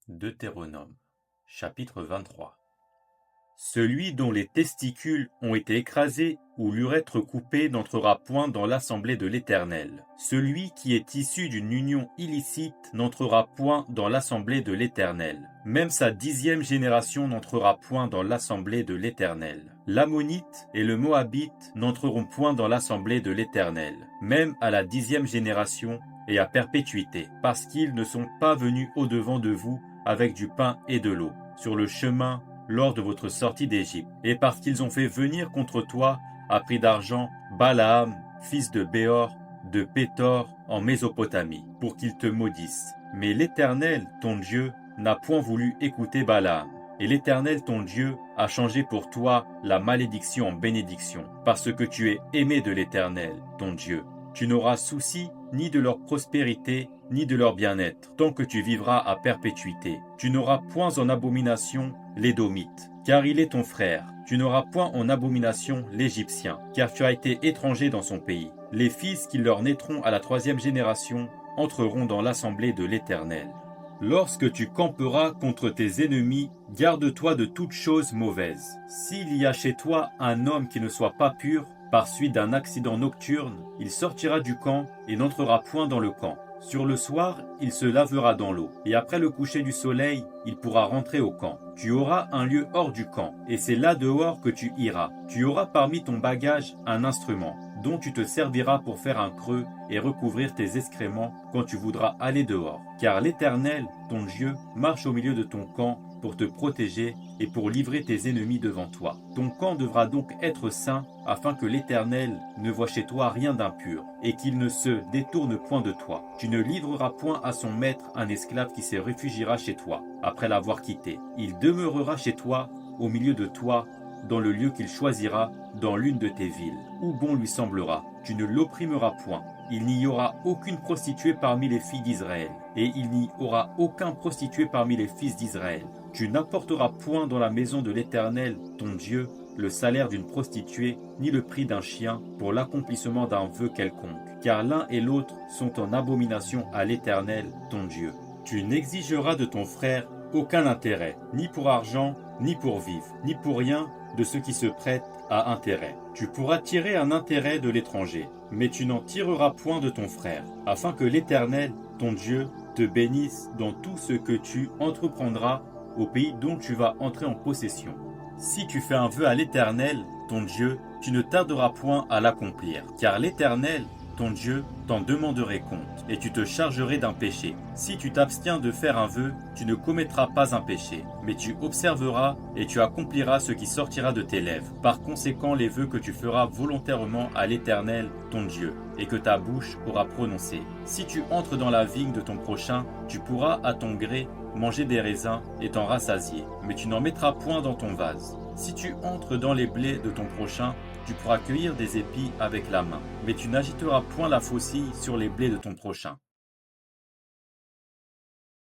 Deutéronome, chapitre 23. Celui dont les testicules ont été écrasés ou l'urètre coupé n'entrera point dans l'assemblée de l'Éternel. Celui qui est issu d'une union illicite n'entrera point dans l'assemblée de l'Éternel. Même sa 10e génération n'entrera point dans l'assemblée de l'Éternel. L'Ammonite et le Moabite n'entreront point dans l'assemblée de l'Éternel, même à la 10e génération et à perpétuité, parce qu'ils ne sont pas venus au-devant de vous avec du pain et de l'eau, sur le chemin lors de votre sortie d'Égypte, et parce qu'ils ont fait venir contre toi, à prix d'argent, Balaam, fils de Béor, de Pétor, en Mésopotamie, pour qu'il te maudisse. Mais l'Éternel, ton Dieu, n'a point voulu écouter Balaam. Et l'Éternel, ton Dieu, a changé pour toi la malédiction en bénédiction, parce que tu es aimé de l'Éternel, ton Dieu. Tu n'auras souci ni de leur prospérité, ni de leur bien-être, tant que tu vivras à perpétuité. Tu n'auras point en abomination l'Édomite, car il est ton frère. Tu n'auras point en abomination l'Égyptien, car tu as été étranger dans son pays. Les fils qui leur naîtront à la 3e génération entreront dans l'assemblée de l'Éternel. Lorsque tu camperas contre tes ennemis, garde-toi de toute chose mauvaise. S'il y a chez toi un homme qui ne soit pas pur, par suite d'un accident nocturne, il sortira du camp et n'entrera point dans le camp. Sur le soir, il se lavera dans l'eau, et après le coucher du soleil, il pourra rentrer au camp. Tu auras un lieu hors du camp, et c'est là dehors que tu iras. Tu auras parmi ton bagage un instrument, dont tu te serviras pour faire un creux et recouvrir tes excréments quand tu voudras aller dehors. Car l'Éternel, ton Dieu, marche au milieu de ton camp pour te protéger et pour livrer tes ennemis devant toi. Ton camp devra donc être saint, afin que l'Éternel ne voie chez toi rien d'impur, et qu'il ne se détourne point de toi. Tu ne livreras point à son maître un esclave qui se réfugiera chez toi, après l'avoir quitté. Il demeurera chez toi, au milieu de toi, dans le lieu qu'il choisira, dans l'une de tes villes, où bon lui semblera. Tu ne l'opprimeras point. Il n'y aura aucune prostituée parmi les filles d'Israël, et il n'y aura aucun prostitué parmi les fils d'Israël. Tu n'apporteras point dans la maison de l'Éternel, ton Dieu, le salaire d'une prostituée, ni le prix d'un chien, pour l'accomplissement d'un vœu quelconque, car l'un et l'autre sont en abomination à l'Éternel, ton Dieu. Tu n'exigeras de ton frère aucun intérêt, ni pour argent, ni pour vivre, ni pour rien de ce qui se prête à intérêt. Tu pourras tirer un intérêt de l'étranger, mais tu n'en tireras point de ton frère, afin que l'Éternel, ton Dieu, te bénisse dans tout ce que tu entreprendras au pays dont tu vas entrer en possession. Si tu fais un vœu à l'Éternel, ton Dieu, tu ne tarderas point à l'accomplir, car l'Éternel, ton Dieu, t'en demanderait compte, et tu te chargerais d'un péché. Si tu t'abstiens de faire un vœu, tu ne commettras pas un péché, mais tu observeras et tu accompliras ce qui sortira de tes lèvres. Par conséquent, les vœux que tu feras volontairement à l'Éternel, ton Dieu, et que ta bouche aura prononcé. Si tu entres dans la vigne de ton prochain, tu pourras à ton gré manger des raisins et t'en rassasier, mais tu n'en mettras point dans ton vase. Si tu entres dans les blés de ton prochain, tu pourras cueillir des épis avec la main, mais tu n'agiteras point la faucille sur les blés de ton prochain.